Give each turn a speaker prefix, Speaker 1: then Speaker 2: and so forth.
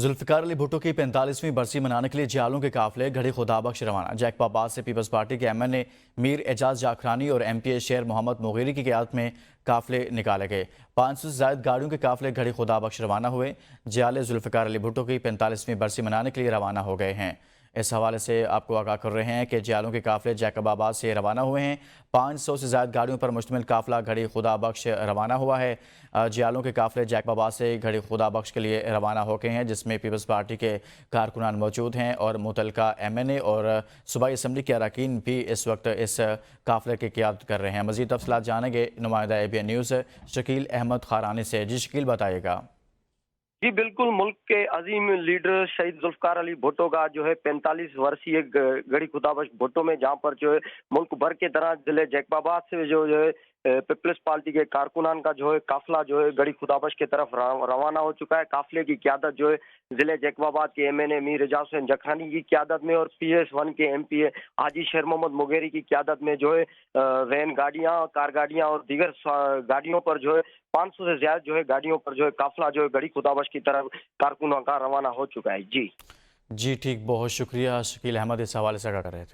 Speaker 1: ذوالفقار علی بھٹو کی 45ویں برسی منانے کے لیے جیالوں کے قافلے گھڑی خدابخش روانہ۔ جیکب آباد سے پیپلز پارٹی کے ایم این اے میر اعجاز جاکھرانی اور ایم پی اے شیر محمد مغیری کی قیادت میں قافلے نکالے گئے۔ 500 سے زائد گاڑیوں کے قافلے گھڑی خدابخش روانہ ہوئے۔ جیالے ذوالفقار علی بھٹو کی 45ویں برسی منانے کے لیے روانہ ہو گئے ہیں۔ اس حوالے سے آپ کو آگاہ کر رہے ہیں کہ جیالوں کے قافلے جیکب آباد سے روانہ ہوئے ہیں۔ 500 سے زائد گاڑیوں پر مشتمل قافلہ گھڑی خدابخش روانہ ہوا ہے۔ جیالوں کے قافلے جیکب آباد سے گھڑی خدابخش کے لیے روانہ ہو گئے ہیں، جس میں پیپلز پارٹی کے کارکنان موجود ہیں اور متعلقہ ایم این اے اور صوبائی اسمبلی کے اراکین بھی اس وقت اس قافلے کی قیادت کر رہے ہیں۔ مزید تفصیلات جانیں گے نمائندہ A B N news Shakeel Ahmed Kharani سے۔ جی شکیل، بتائیے گا۔
Speaker 2: جی بالکل، ملک کے عظیم لیڈر شہید ذوالفقار علی بھٹو کا 45 ورثی گڑھی خدابخش بھٹو میں، جہاں پر ملک بھر کے طرح ضلع جیکب آباد سے پیپلز پارٹی کے کارکنان کا قافلہ گڑھی خدابخش کی طرف روانہ ہو چکا ہے۔ قافلے کی قیادت ضلع جیکب آباد کے ایم این اے میر اعجاز حسین جاکھرانی کی قیادت میں اور پی ایس 1 کے ایم پی اے حاجی شیر محمد مغیری کی قیادت میں وین گاڑیاں، کار گاڑیاں اور دیگر گاڑیوں پر 500 سے زیادہ گاڑیوں پر قافلہ گڑھی خدابخش کی طرف کارکنوں کا روانہ ہو چکا ہے۔ جی
Speaker 1: ٹھیک، بہت شکریہ شکیل احمد، اس حوالے سے آگاہ کر رہے تھے۔